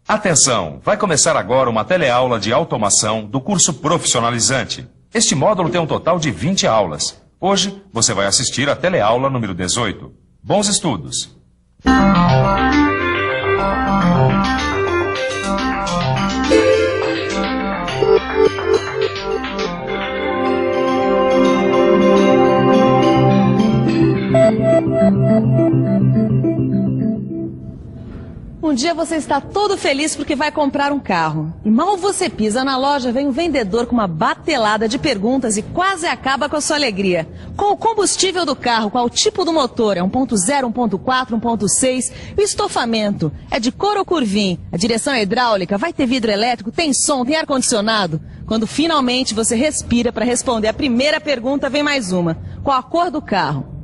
Atenção! Vai começar agora uma teleaula de automação do curso profissionalizante. Este módulo tem um total de 20 aulas. Hoje você vai assistir a teleaula número 18. Bons estudos! Um dia você está todo feliz porque vai comprar um carro. E mal você pisa na loja, vem um vendedor com uma batelada de perguntas e quase acaba com a sua alegria. Qual o combustível do carro? Qual o tipo do motor? É 1.0, 1.4, 1.6? E o estofamento? É de couro ou curvim? A direção é hidráulica? Vai ter vidro elétrico? Tem som? Tem ar-condicionado? Quando finalmente você respira para responder a primeira pergunta, vem mais uma. Qual a cor do carro?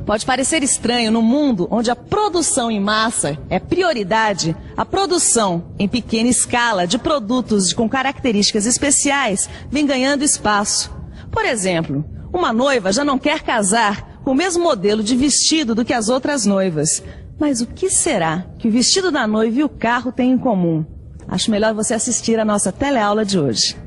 Pode parecer estranho no mundo onde a produção em massa é prioridade, a produção em pequena escala de produtos com características especiais vem ganhando espaço. Por exemplo, uma noiva já não quer casar com o mesmo modelo de vestido do que as outras noivas. Mas o que será que o vestido da noiva e o carro têm em comum? Acho melhor você assistir a nossa teleaula de hoje.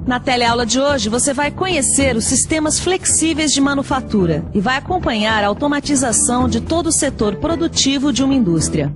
Na teleaula de hoje, você vai conhecer os sistemas flexíveis de manufatura e vai acompanhar a automatização de todo o setor produtivo de uma indústria.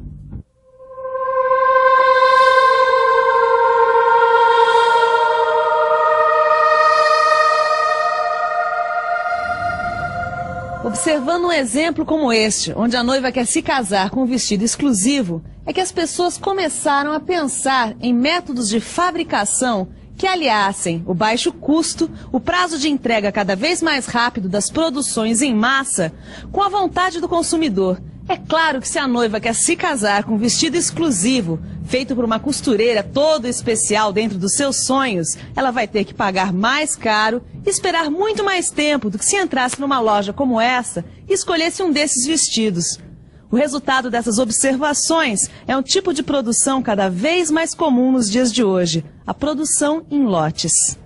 Observando um exemplo como este, onde a noiva quer se casar com um vestido exclusivo, é que as pessoas começaram a pensar em métodos de fabricação que aliassem o baixo custo, o prazo de entrega cada vez mais rápido das produções em massa, com a vontade do consumidor. É claro que se a noiva quer se casar com um vestido exclusivo, feito por uma costureira todo especial dentro dos seus sonhos, ela vai ter que pagar mais caro e esperar muito mais tempo do que se entrasse numa loja como essa e escolhesse um desses vestidos. O resultado dessas observações é um tipo de produção cada vez mais comum nos dias de hoje, a produção em lotes.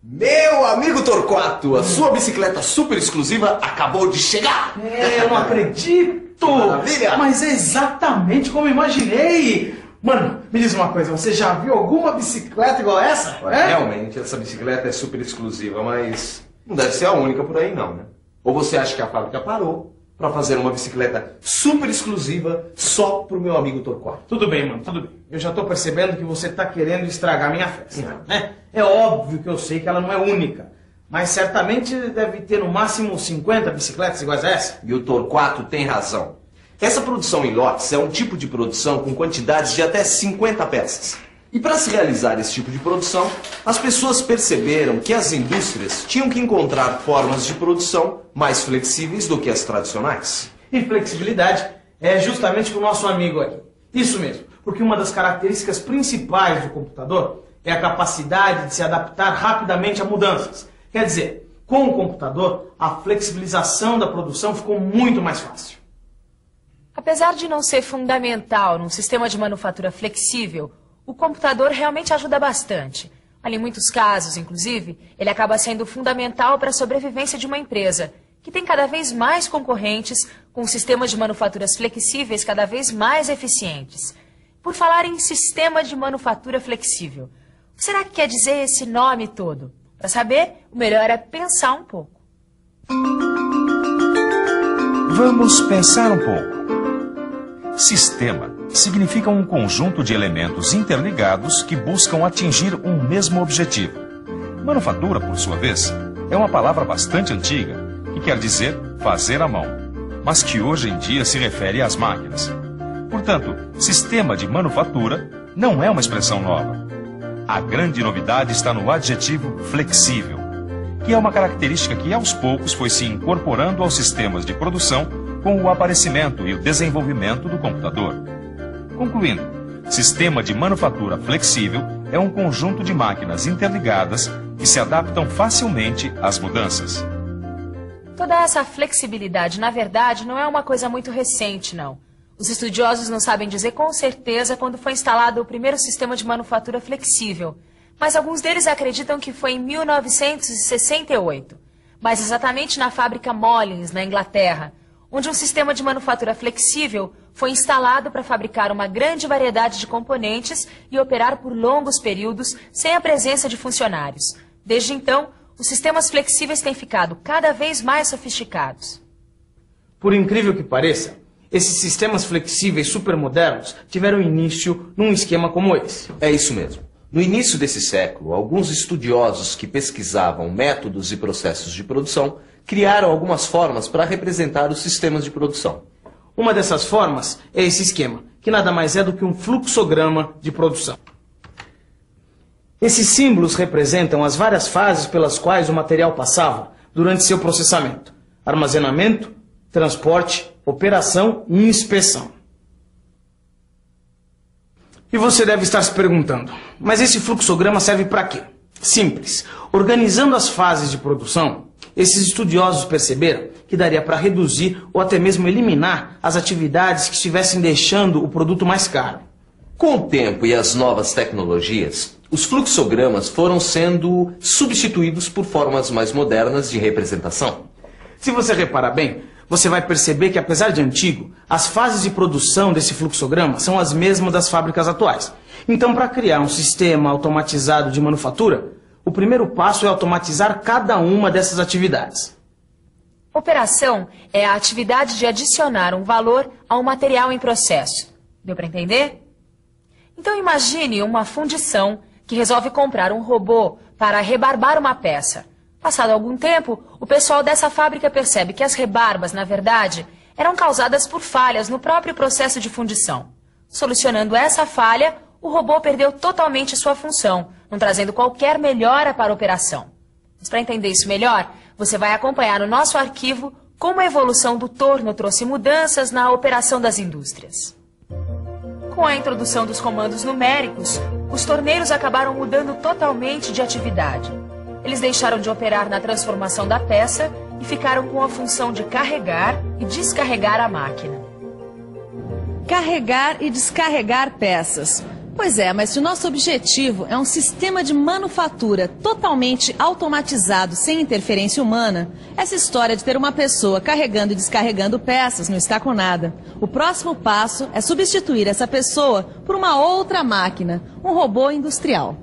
Meu amigo Torquato, a sua bicicleta super exclusiva acabou de chegar! Eu não acredito! Maravilha! Mas é exatamente como imaginei! Mano, me diz uma coisa, você já viu alguma bicicleta igual essa? Realmente, essa bicicleta é super exclusiva, mas não deve ser a única por aí não, né? Ou você acha que a fábrica parou para fazer uma bicicleta super exclusiva só pro meu amigo Torquato? Tudo bem, mano, tudo bem. Eu já tô percebendo que você tá querendo estragar minha festa, né? É óbvio que eu sei que ela não é única, mas certamente deve ter no máximo 50 bicicletas iguais a essa. E o Torquato tem razão. Essa produção em lotes é um tipo de produção com quantidades de até 50 peças. E para se realizar esse tipo de produção, as pessoas perceberam que as indústrias tinham que encontrar formas de produção mais flexíveis do que as tradicionais. E flexibilidade é justamente com o nosso amigo aqui. Isso mesmo, porque uma das características principais do computador é a capacidade de se adaptar rapidamente a mudanças. Quer dizer, com o computador, a flexibilização da produção ficou muito mais fácil. Apesar de não ser fundamental num sistema de manufatura flexível, o computador realmente ajuda bastante. Olha, em muitos casos, inclusive, ele acaba sendo fundamental para a sobrevivência de uma empresa, que tem cada vez mais concorrentes com sistemas de manufaturas flexíveis cada vez mais eficientes. Por falar em sistema de manufatura flexível, o que será que quer dizer esse nome todo? Para saber, o melhor é pensar um pouco. Vamos pensar um pouco. Sistema significa um conjunto de elementos interligados que buscam atingir um mesmo objetivo. Manufatura, por sua vez, é uma palavra bastante antiga, que quer dizer fazer à mão, mas que hoje em dia se refere às máquinas. Portanto, sistema de manufatura não é uma expressão nova. A grande novidade está no adjetivo flexível, que é uma característica que aos poucos foi se incorporando aos sistemas de produção com o aparecimento e o desenvolvimento do computador. Concluindo, sistema de manufatura flexível é um conjunto de máquinas interligadas que se adaptam facilmente às mudanças. Toda essa flexibilidade, na verdade, não é uma coisa muito recente, não. Os estudiosos não sabem dizer com certeza quando foi instalado o primeiro sistema de manufatura flexível, mas alguns deles acreditam que foi em 1968, mais exatamente na fábrica Mullins, na Inglaterra, onde um sistema de manufatura flexível foi instalado para fabricar uma grande variedade de componentes e operar por longos períodos sem a presença de funcionários. Desde então, os sistemas flexíveis têm ficado cada vez mais sofisticados. Por incrível que pareça, esses sistemas flexíveis supermodernos tiveram início num esquema como esse. É isso mesmo. No início desse século, alguns estudiosos que pesquisavam métodos e processos de produção criaram algumas formas para representar os sistemas de produção. Uma dessas formas é esse esquema, que nada mais é do que um fluxograma de produção. Esses símbolos representam as várias fases pelas quais o material passava durante seu processamento: armazenamento, transporte, operação e inspeção. E você deve estar se perguntando, mas esse fluxograma serve para quê? Simples. Organizando as fases de produção, esses estudiosos perceberam que daria para reduzir ou até mesmo eliminar as atividades que estivessem deixando o produto mais caro. Com o tempo e as novas tecnologias, os fluxogramas foram sendo substituídos por formas mais modernas de representação. Se você reparar bem, você vai perceber que, apesar de antigo, as fases de produção desse fluxograma são as mesmas das fábricas atuais. Então, para criar um sistema automatizado de manufatura, o primeiro passo é automatizar cada uma dessas atividades. Operação é a atividade de adicionar um valor a um material em processo. Deu para entender? Então imagine uma fundição que resolve comprar um robô para rebarbar uma peça. Passado algum tempo, o pessoal dessa fábrica percebe que as rebarbas, na verdade, eram causadas por falhas no próprio processo de fundição. Solucionando essa falha, o robô perdeu totalmente sua função, não trazendo qualquer melhora para a operação. Mas para entender isso melhor, você vai acompanhar no nosso arquivo como a evolução do torno trouxe mudanças na operação das indústrias. Com a introdução dos comandos numéricos, os torneiros acabaram mudando totalmente de atividade. Eles deixaram de operar na transformação da peça e ficaram com a função de carregar e descarregar a máquina. Carregar e descarregar peças. Pois é, mas se o nosso objetivo é um sistema de manufatura totalmente automatizado, sem interferência humana, essa história de ter uma pessoa carregando e descarregando peças não está com nada. O próximo passo é substituir essa pessoa por uma outra máquina, um robô industrial.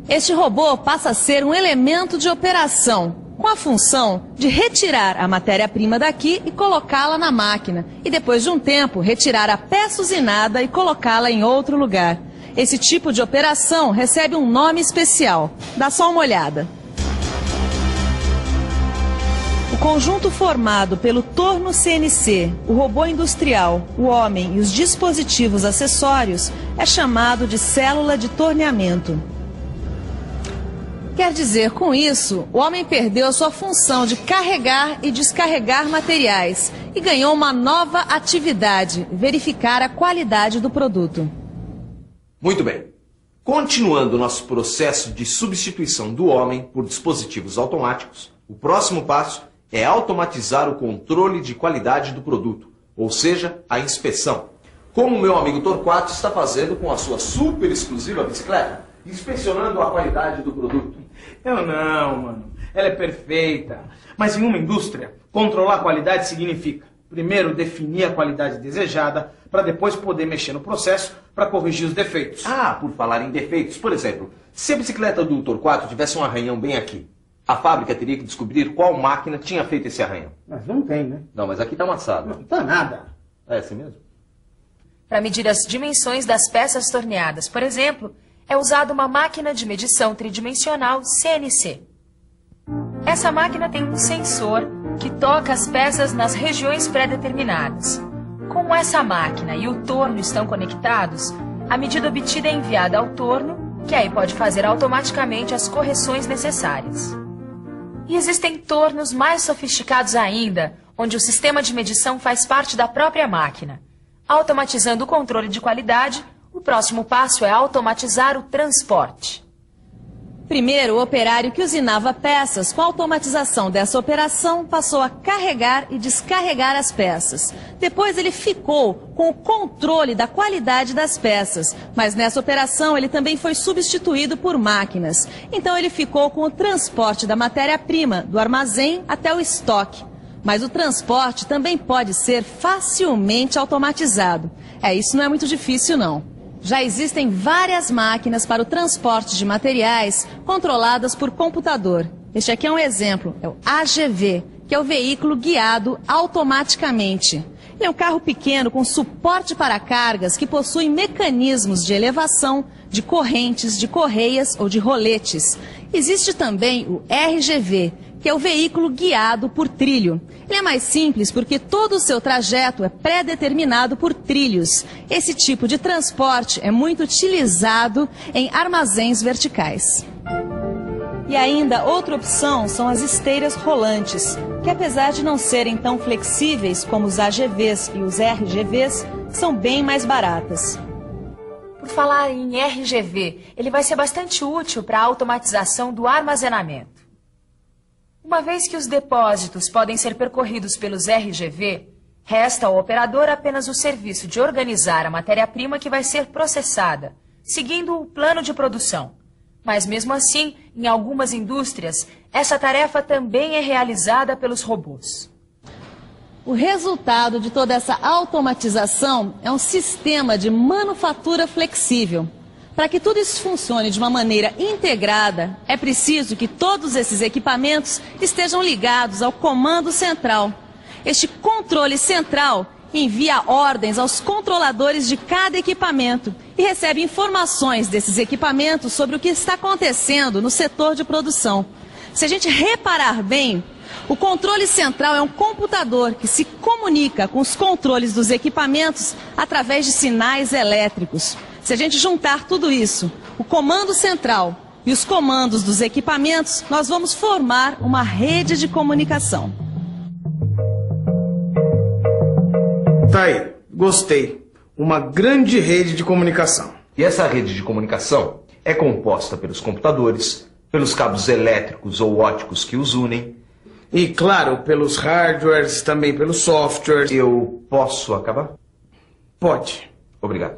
Este robô passa a ser um elemento de operação, com a função de retirar a matéria-prima daqui e colocá-la na máquina, e depois de um tempo retirar a peça usinada e colocá-la em outro lugar. Esse tipo de operação recebe um nome especial. Dá só uma olhada. O conjunto formado pelo torno CNC, o robô industrial, o homem e os dispositivos acessórios é chamado de célula de torneamento. Quer dizer, com isso, o homem perdeu a sua função de carregar e descarregar materiais e ganhou uma nova atividade, verificar a qualidade do produto. Muito bem. Continuando o nosso processo de substituição do homem por dispositivos automáticos, o próximo passo é automatizar o controle de qualidade do produto, ou seja, a inspeção. Como o meu amigo Torquato está fazendo com a sua super exclusiva bicicleta, inspecionando a qualidade do produto. Eu não, mano. Ela é perfeita. Mas em uma indústria, controlar a qualidade significa, primeiro, definir a qualidade desejada, para depois poder mexer no processo para corrigir os defeitos. Ah, por falar em defeitos, por exemplo, se a bicicleta do Torquato tivesse um arranhão bem aqui, a fábrica teria que descobrir qual máquina tinha feito esse arranhão. Mas não tem, né? Não, mas aqui está amassado. Não tá nada. É assim mesmo? Para medir as dimensões das peças torneadas, por exemplo, é usada uma máquina de medição tridimensional CNC. Essa máquina tem um sensor que toca as peças nas regiões pré-determinadas. Como essa máquina e o torno estão conectados, a medida obtida é enviada ao torno, que aí pode fazer automaticamente as correções necessárias. E existem tornos mais sofisticados ainda, onde o sistema de medição faz parte da própria máquina. Automatizando o controle de qualidade, o próximo passo é automatizar o transporte. Primeiro, o operário que usinava peças, com a automatização dessa operação, passou a carregar e descarregar as peças. Depois ele ficou com o controle da qualidade das peças, mas nessa operação ele também foi substituído por máquinas. Então ele ficou com o transporte da matéria-prima, do armazém até o estoque. Mas o transporte também pode ser facilmente automatizado. Isso não é muito difícil, não. Já existem várias máquinas para o transporte de materiais controladas por computador. Este aqui é um exemplo, é o AGV, que é o veículo guiado automaticamente. Ele é um carro pequeno com suporte para cargas que possui mecanismos de elevação, de correntes, de correias ou de roletes. Existe também o RGV, que é o veículo guiado por trilho. Ele é mais simples porque todo o seu trajeto é pré-determinado por trilhos. Esse tipo de transporte é muito utilizado em armazéns verticais. E ainda outra opção são as esteiras rolantes, que apesar de não serem tão flexíveis como os AGVs e os RGVs, são bem mais baratas. Por falar em RGV, ele vai ser bastante útil para a automatização do armazenamento. Uma vez que os depósitos podem ser percorridos pelos RGV, resta ao operador apenas o serviço de organizar a matéria-prima que vai ser processada, seguindo o plano de produção. Mas mesmo assim, em algumas indústrias, essa tarefa também é realizada pelos robôs. O resultado de toda essa automatização é um sistema de manufatura flexível. Para que tudo isso funcione de uma maneira integrada, é preciso que todos esses equipamentos estejam ligados ao comando central. Este controle central envia ordens aos controladores de cada equipamento e recebe informações desses equipamentos sobre o que está acontecendo no setor de produção. Se a gente reparar bem, o controle central é um computador que se comunica com os controles dos equipamentos através de sinais elétricos. Se a gente juntar tudo isso, o comando central e os comandos dos equipamentos, nós vamos formar uma rede de comunicação. Tá aí, gostei. Uma grande rede de comunicação. E essa rede de comunicação é composta pelos computadores, pelos cabos elétricos ou ópticos que os unem. E, claro, pelos hardwares, também pelos softwares. Eu posso acabar? Pode. Obrigado.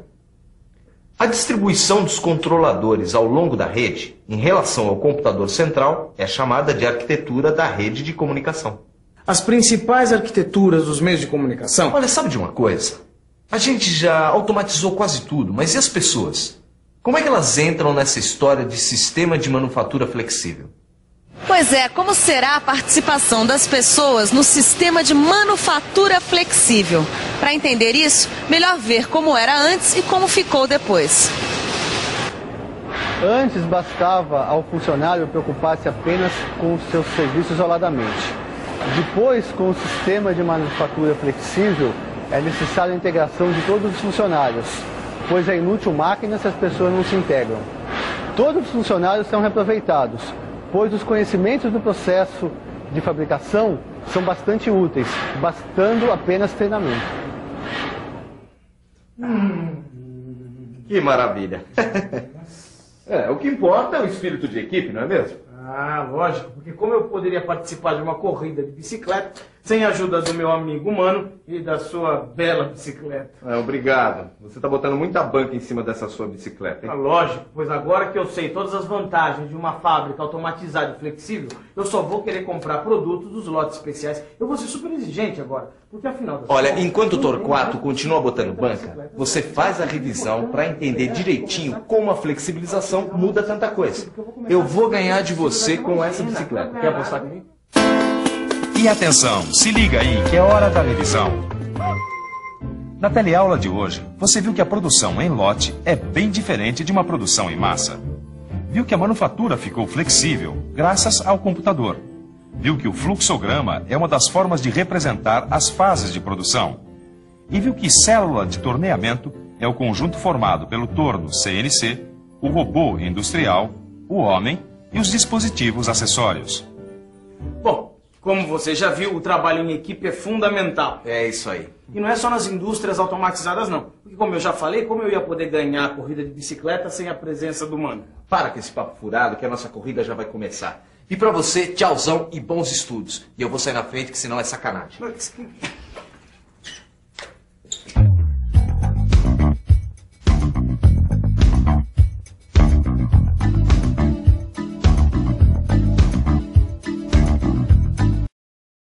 A distribuição dos controladores ao longo da rede, em relação ao computador central, é chamada de arquitetura da rede de comunicação. As principais arquiteturas dos meios de comunicação... Olha, sabe de uma coisa? A gente já automatizou quase tudo, mas e as pessoas? Como é que elas entram nessa história de sistema de manufatura flexível? Pois é, como será a participação das pessoas no sistema de manufatura flexível? Para entender isso, melhor ver como era antes e como ficou depois. Antes bastava ao funcionário preocupar-se apenas com os seus serviços isoladamente. Depois, com o sistema de manufatura flexível, é necessária a integração de todos os funcionários, pois é inútil máquina se as pessoas não se integram. Todos os funcionários são reaproveitados, pois os conhecimentos do processo de fabricação são bastante úteis, bastando apenas treinamento. Que maravilha! O que importa é o espírito de equipe, não é mesmo? Ah, lógico, porque como eu poderia participar de uma corrida de bicicleta sem a ajuda do meu amigo humano e da sua bela bicicleta? Obrigado. Você está botando muita banca em cima dessa sua bicicleta, hein? Lógico, pois agora que eu sei todas as vantagens de uma fábrica automatizada e flexível, eu só vou querer comprar produtos dos lotes especiais. Eu vou ser super exigente agora, porque afinal... Olha, enquanto o Torquato continua botando banca, você faz a revisão para entender direitinho como a flexibilização muda tanta coisa. Eu vou ganhar de você com essa bicicleta. Quer apostar comigo? E atenção, se liga aí que é hora da revisão. Na teleaula de hoje, você viu que a produção em lote é bem diferente de uma produção em massa. Viu que a manufatura ficou flexível graças ao computador. Viu que o fluxograma é uma das formas de representar as fases de produção. E viu que célula de torneamento é o conjunto formado pelo torno CNC, o robô industrial, o homem e os dispositivos acessórios. Bom, como você já viu, o trabalho em equipe é fundamental. É isso aí. E não é só nas indústrias automatizadas, não. Porque, como eu já falei, como eu ia poder ganhar a corrida de bicicleta sem a presença do humano? Para com esse papo furado que a nossa corrida já vai começar. E pra você, tchauzão e bons estudos. E eu vou sair na frente, que senão é sacanagem.